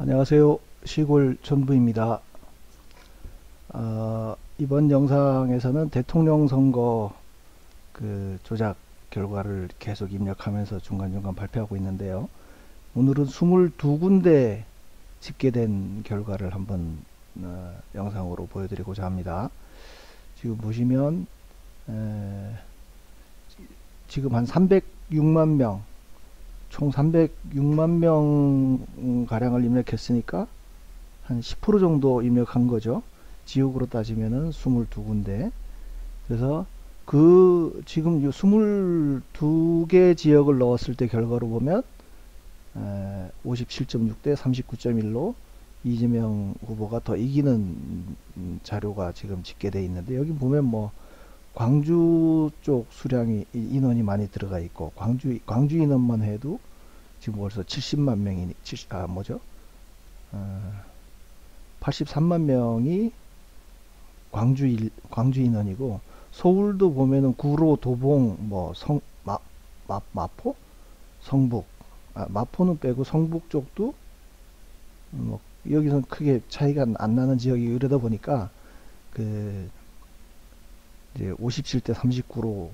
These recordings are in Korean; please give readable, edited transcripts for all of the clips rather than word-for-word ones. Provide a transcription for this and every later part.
안녕하세요. 시골 전부입니다. 이번 영상에서는 대통령 선거 조작 결과를 계속 입력하면서 중간중간 발표하고 있는데요. 오늘은 22군데 집계된 결과를 한번 영상으로 보여드리고자 합니다. 지금 보시면 지금 한 306만 명, 총 306만 명 가량을 입력했으니까 한 10% 정도 입력한 거죠. 지역으로 따지면은 22군데. 그래서 지금 22개 지역을 넣었을 때 결과로 보면 57.6대 39.1로 이재명 후보가 더 이기는 자료가 지금 집계되어 있는데, 여기 보면 뭐 광주 쪽 수량이 인원이 많이 들어가 있고, 광주 인원만 해도 지금 벌써 70만 명이 83만 명이 광주 인원이고, 서울도 보면은 구로, 도봉, 뭐 마포, 성북, 마포는 빼고 성북 쪽도 뭐 여기서는 크게 차이가 안 나는 지역이, 이러다 보니까 이제 57대 39로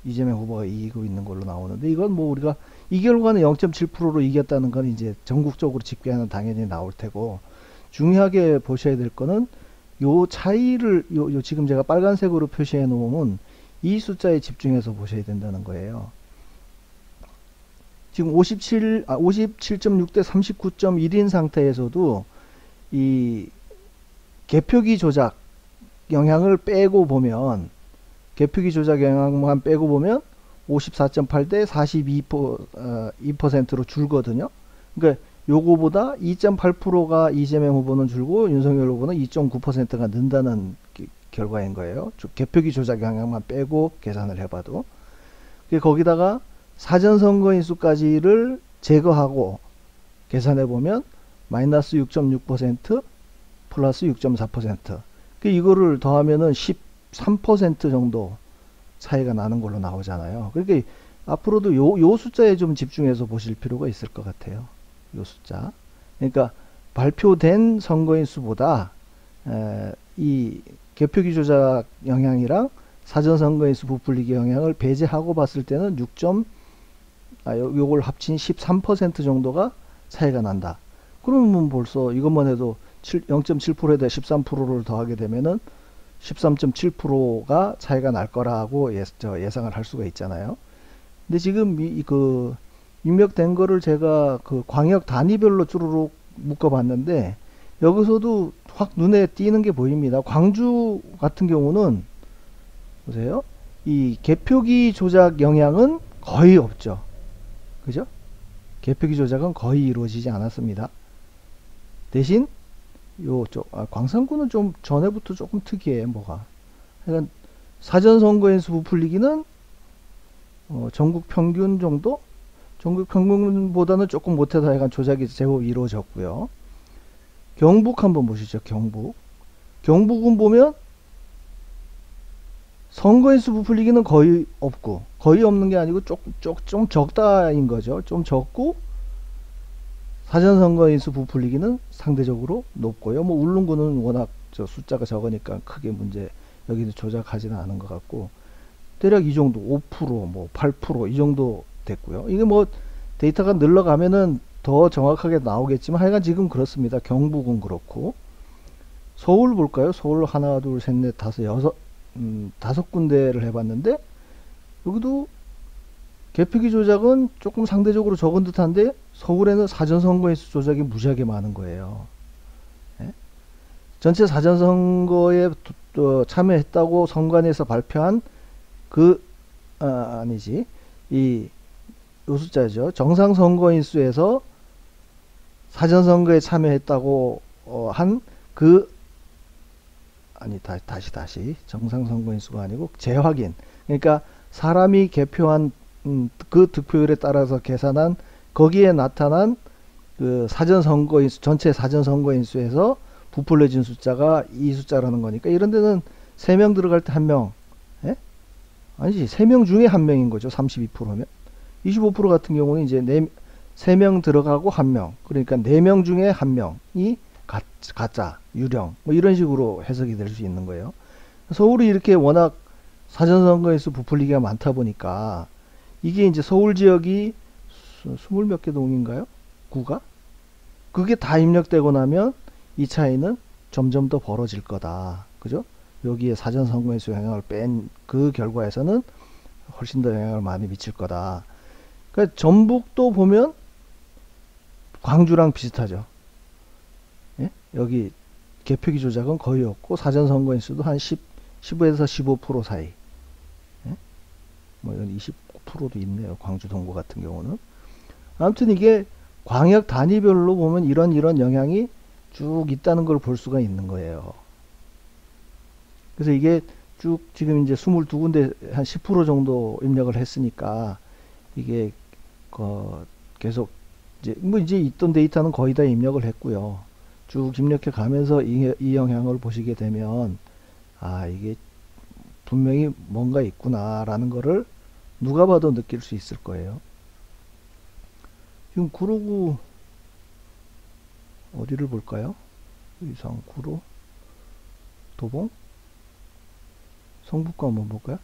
이재명 후보가 이기고 있는 걸로 나오는데, 이건 뭐 우리가 이 결과는 0.7%로 이겼다는 건 이제 전국적으로 집계하는 당연히 나올 테고, 중요하게 보셔야 될 거는 요 차이를 요 지금 제가 빨간색으로 표시해 놓으면 이 숫자에 집중해서 보셔야 된다는 거예요. 지금 57.6대 39.1인 상태에서도 이 개표기 조작 영향을 빼고 보면, 개표기 조작 영향만 빼고 보면 54.8대 42%로 줄거든요. 그러니까 요거보다 2.8%가 이재명 후보는 줄고 윤석열 후보는 2.9%가 는다는 결과인 거예요. 개표기 조작 영향만 빼고 계산을 해봐도. 거기다가 사전선거인 수까지를 제거하고 계산해보면 마이너스 6.6% 플러스 6.4%. 이거를 더하면은 13% 정도 차이가 나는 걸로 나오잖아요. 그러니까 앞으로도 요 숫자에 좀 집중해서 보실 필요가 있을 것 같아요. 요 숫자. 그러니까 발표된 선거인 수보다 이 개표기 조작 영향이랑 사전선거인 수 부풀리기 영향을 배제하고 봤을 때는 요걸 합친 13% 정도가 차이가 난다. 그러면 벌써 이것만 해도 0.7%에다 13%를 더하게 되면은 13.7%가 차이가 날 거라고 예상을 할 수가 있잖아요. 근데 지금 입력된 거를 제가 광역 단위별로 쭈루룩 묶어봤는데, 여기서도 확 눈에 띄는 게 보입니다. 광주 같은 경우는 보세요. 이 개표기 조작 영향은 거의 없죠. 그죠? 개표기 조작은 거의 이루어지지 않았습니다. 대신 광산구는 좀 전에부터 조금 특이해요. 뭐가. 그러니까 사전선거인 수 부풀리기는 전국 평균 정도? 전국 평균보다는 조금 못해도 약간 조작이 제법 이루어졌고요. 경북 한번 보시죠. 경북은 보면 선거인 수 부풀리기는 거의 없고, 거의 없는 게 아니고 좀 적다인 거죠. 좀 적고, 사전선거인 수 부풀리기는 상대적으로 높고요. 뭐 울릉군은 워낙 숫자가 적으니까 크게 여기는 조작하지는 않은 것 같고, 대략 이 정도 5%, 뭐 8%이 정도 됐고요. 이게 뭐 데이터가 늘러가면은 더 정확하게 나오겠지만, 하여간 지금 그렇습니다. 경북은 그렇고. 서울 볼까요? 서울 하나, 둘, 셋, 넷, 다섯, 여섯, 5군데를 해봤는데, 여기도 개표기 조작은 조금 상대적으로 적은 듯한데, 서울에는 사전선거인수 조작이 무지하게 많은 거예요. 예? 전체 사전선거에 참여했다고 선관위에서 발표한 아니지, 요 숫자죠. 정상선거인수에서 사전선거에 참여했다고 다시 정상선거인수가 아니고 재확인. 그러니까 사람이 개표한 그 득표율에 따라서 계산한, 거기에 나타난 사전선거인수, 전체 사전선거인수에서 부풀려진 숫자가 이 숫자라는 거니까, 이런 데는 3명 들어갈 때 1명, 예? 아니지, 3명 중에 1명인 거죠. 32%면. 25% 같은 경우는 이제 3명 들어가고 1명. 그러니까 4명 중에 1명이 가짜, 유령. 뭐 이런 식으로 해석이 될 수 있는 거예요. 서울이 이렇게 워낙 사전선거에서 부풀리기가 많다 보니까 이게 이제 서울 지역이 20몇 개 동인가요? 구가? 그게 다 입력되고 나면 이 차이는 점점 더 벌어질 거다. 그죠? 여기에 사전선거에서 영향을 뺀 그 결과에서는 훨씬 더 영향을 많이 미칠 거다. 그러니까 전북도 보면 광주랑 비슷하죠. 예? 여기 개표기 조작은 거의 없고 사전선거인 수도 한 15에서 15% 사이. 예? 뭐 이건 29%도 있네요. 광주 동구 같은 경우는. 아무튼 이게 광역 단위별로 보면 이런 영향이 쭉 있다는 걸 볼 수가 있는 거예요. 그래서 이게 쭉 지금 이제 22군데 한 10% 정도 입력을 했으니까 이게 계속 이제 있던 데이터는 거의 다 입력을 했고요. 쭉 입력해 가면서 이 영향을 보시게 되면 아 이게 분명히 뭔가 있구나라는 거를 누가 봐도 느낄 수 있을 거예요. 지금 구로구 어디를 볼까요? 의성, 구로, 도봉, 성북구 한번 볼까요?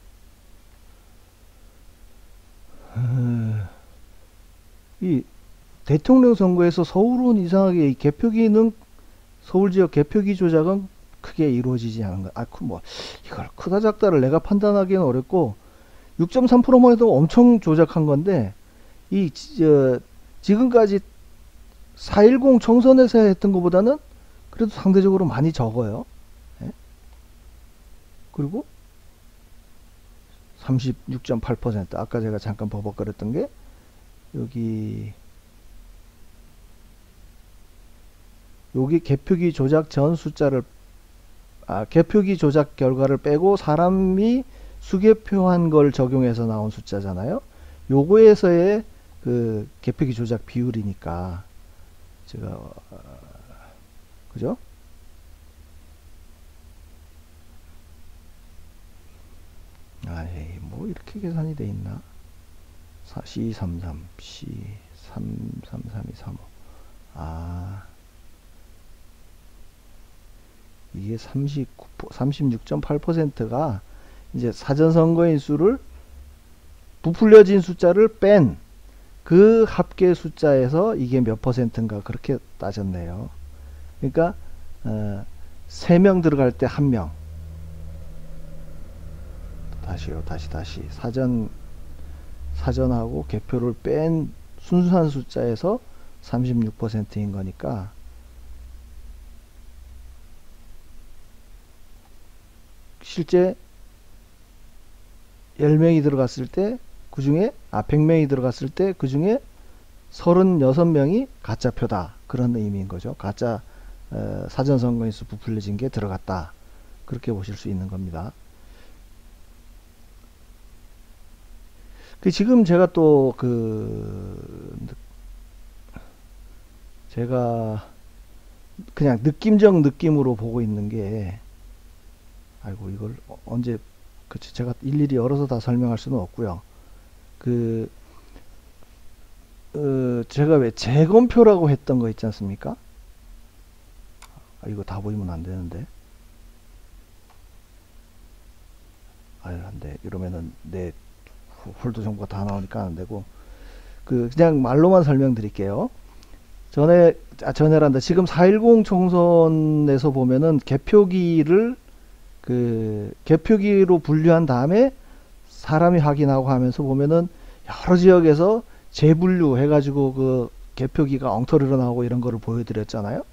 이 대통령 선거에서 서울은 이상하게 이 개표기는 서울 지역 개표기 조작은 크게 이루어지지 않은 거. 뭐 이걸 크다 작다를 내가 판단하기는 어렵고 6.3%만 해도 엄청 조작한 건데 지금까지 4.10 총선에서 했던 것보다는 그래도 상대적으로 많이 적어요. 예? 그리고 36.8% 아까 제가 잠깐 버벅거렸던 게 여기 개표기 조작 전 숫자를 개표기 조작 결과를 빼고 사람이 수개표한 걸 적용해서 나온 숫자잖아요. 요거에서의 그 개표기 조작 비율이니까 제가 그죠? 뭐 이렇게 계산이 돼 있나? C33, C333235. 이게 36.8%가 이제 사전선거인 수를 부풀려진 숫자를 뺀 그 합계 숫자에서 이게 몇 %인가 그렇게 따졌네요. 그러니까 3명 들어갈 때 1명. 다시 사전하고 개표를 뺀 순수한 숫자에서 36%인 거니까 실제 10명이 들어갔을 때 그 중에 100명이 들어갔을 때 그 중에 36명이 가짜표다. 그런 의미인 거죠. 가짜 사전선거인수 부풀려진 게 들어갔다. 그렇게 보실 수 있는 겁니다. 지금 제가 또 제가 그냥 느낌적 느낌으로 보고 있는 게 이걸 언제 제가 일일이 열어서 다 설명할 수는 없고요. 제가 왜 재검표라고 했던 거 있지 않습니까? 이거 다 보이면 안 되는데. 안 돼. 이러면은 내 홀더 정보가 다 나오니까 안 되고. 그냥 말로만 설명드릴게요. 전에란다. 지금 4.10 총선에서 보면은 개표기를 개표기로 분류한 다음에 사람이 확인하고 하면서 보면은 여러 지역에서 재분류 해가지고 개표기가 엉터리로 나오고 이런 거를 보여드렸잖아요.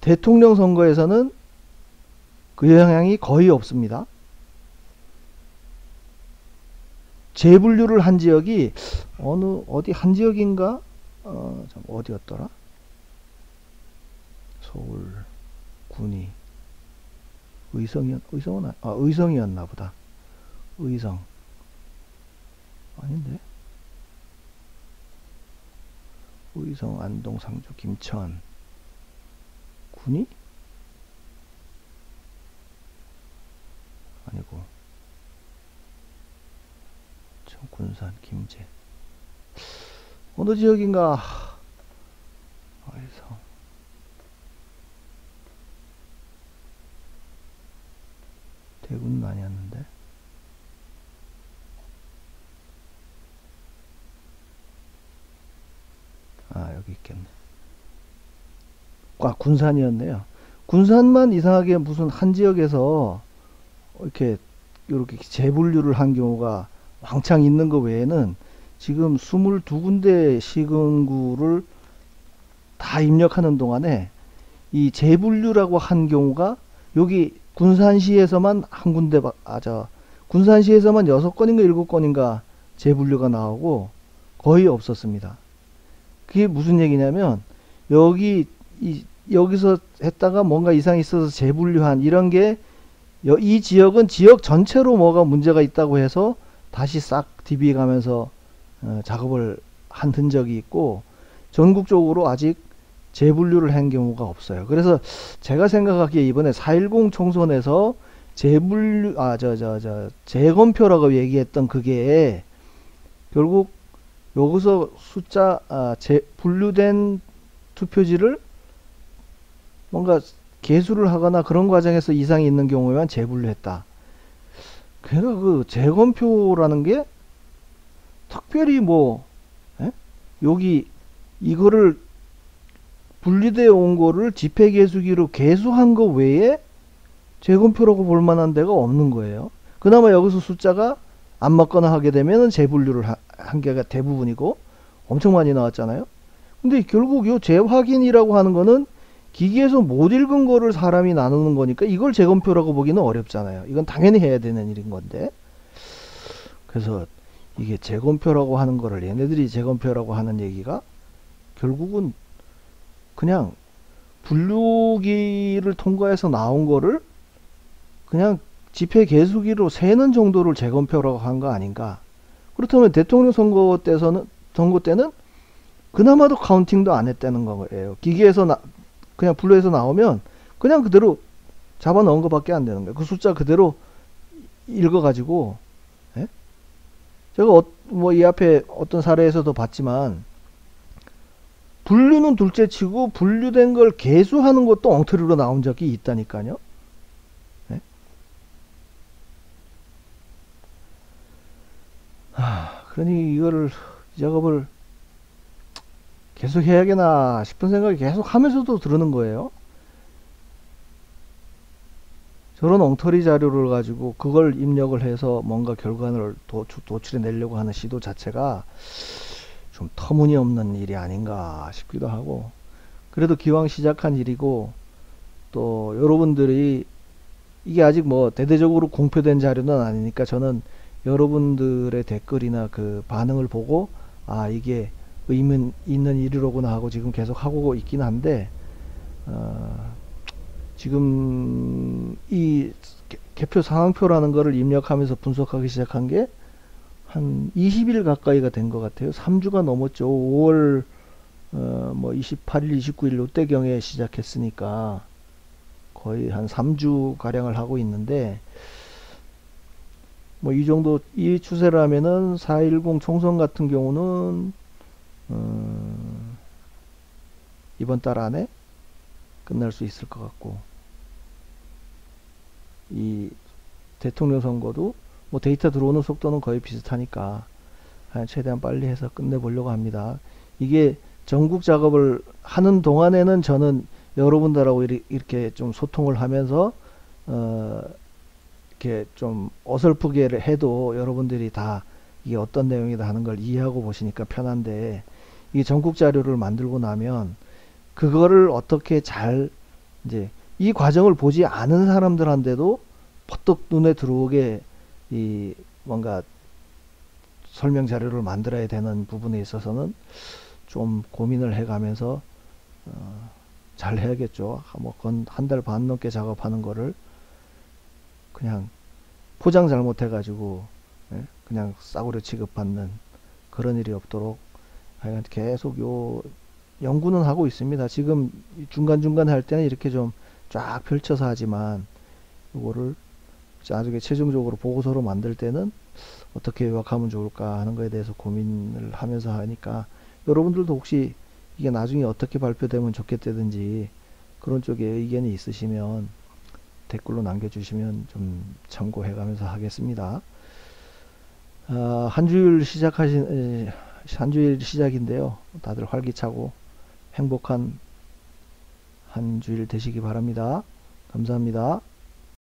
대통령 선거에서는 그 영향이 거의 없습니다. 재분류를 한 지역이 어디 한 지역인가? 어디였더라? 서울, 군이, 의성이었나 보다. 의성. 아닌데? 의성, 안동, 상주, 김천. 군이? 아니고. 군산, 김제. 어느 지역인가? 어디서? 대구는 아니었는데. 아, 여기 있겠네. 아, 군산이었네요. 군산만 이상하게 무슨 한 지역에서 이렇게 이렇게 재분류를 한 경우가 왕창 있는 거 외에는 지금 22군데 시군구를 다 입력하는 동안에 이 재분류라고 한 경우가 여기 군산시에서만 한 군데, 군산시에서만 6건인가 7건인가 재분류가 나오고 거의 없었습니다. 그게 무슨 얘기냐면 여기 여기서 했다가 뭔가 이상이 있어서 재분류한 이런 게 이 지역은 지역 전체로 뭐가 문제가 있다고 해서 다시 싹 DB 가면서 작업을 한 흔적이 있고 전국적으로 아직 재분류를 한 경우가 없어요. 그래서 제가 생각하기에 이번에 4.10 총선에서 재분류 재검표라고 얘기했던 그게 결국 여기서 숫자 분류된 투표지를 뭔가 개수를 하거나 그런 과정에서 이상이 있는 경우에만 재분류했다. 그러니까 그 재검표라는 게 특별히 뭐 여기 이거를 분리되어 온 거를 집회개수기로 개수한 거 외에 재검표라고 볼 만한 데가 없는 거예요. 그나마 여기서 숫자가 안 맞거나 하게 되면 재분류를 한 게가 대부분이고 엄청 많이 나왔잖아요. 근데 결국 요 재확인이라고 하는 거는 기기에서 못 읽은 거를 사람이 나누는 거니까 이걸 재검표라고 보기는 어렵잖아요. 이건 당연히 해야 되는 일인 건데. 그래서 이게 재검표라고 하는 거를 얘네들이 재검표라고 하는 얘기가 결국은 그냥 분류기를 통과해서 나온 거를 그냥 집회 개수기로 세는 정도를 재검표라고 한 거 아닌가. 그렇다면 대통령 선거 때는 그나마도 카운팅도 안 했다는 거예요. 기기에서 그냥 분류해서 나오면 그냥 그대로 잡아 넣은 것밖에 안 되는 거예요. 그 숫자 그대로 읽어가지고, 예? 제가 뭐 이 앞에 어떤 사례에서도 봤지만 분류는 둘째 치고 분류된 걸 개수하는 것도 엉터리로 나온 적이 있다니까요. 예? 그러니 이거를 이 작업을 계속 해야겠나 싶은 생각이 계속 하면서도 들는 거예요. 저런 엉터리 자료를 가지고 그걸 입력을 해서 뭔가 결과를 도출해 내려고 하는 시도 자체가 좀 터무니없는 일이 아닌가 싶기도 하고, 그래도 기왕 시작한 일이고 또 여러분들이 이게 아직 뭐 대대적으로 공표된 자료는 아니니까 저는 여러분들의 댓글이나 그 반응을 보고 아 이게 의미 있는 일이로구나 하고 지금 계속 하고 있긴 한데 지금 이 개표 상황표라는 거를 입력하면서 분석하기 시작한 게 한 20일 가까이가 된 것 같아요. 3주가 넘었죠. 5월 뭐 28일, 29일 요때경에 시작했으니까 거의 한 3주 가량을 하고 있는데 뭐 이 정도 이 추세라면은 4.10 총선 같은 경우는 이번 달 안에 끝날 수 있을 것 같고, 이 대통령 선거도 뭐 데이터 들어오는 속도는 거의 비슷하니까 최대한 빨리 해서 끝내보려고 합니다. 이게 전국 작업을 하는 동안에는 저는 여러분들하고 이렇게 좀 소통을 하면서 이렇게 좀 어설프게 해도 여러분들이 다 이게 어떤 내용이다 하는 걸 이해하고 보시니까 편한데, 이 전국 자료를 만들고 나면 그거를 어떻게 잘 이제 이 과정을 보지 않은 사람들한테도 퍼뜩 눈에 들어오게 이 뭔가 설명 자료를 만들어야 되는 부분에 있어서는 좀 고민을 해가면서 잘 해야겠죠. 뭐 한 달 반 넘게 작업하는 거를 그냥 포장 잘못해가지고 그냥 싸구려 취급받는 그런 일이 없도록 하여간 계속 요 연구는 하고 있습니다. 지금 중간중간 할 때는 이렇게 좀 쫙 펼쳐서 하지만 이거를 나중에 최종적으로 보고서로 만들 때는 어떻게 요약하면 좋을까 하는 거에 대해서 고민을 하면서 하니까 여러분들도 혹시 이게 나중에 어떻게 발표되면 좋겠다든지 그런 쪽에 의견이 있으시면 댓글로 남겨주시면 좀 참고해가면서 하겠습니다. 한 주일 시작인데요. 다들 활기차고 행복한 한 주일 되시기 바랍니다. 감사합니다.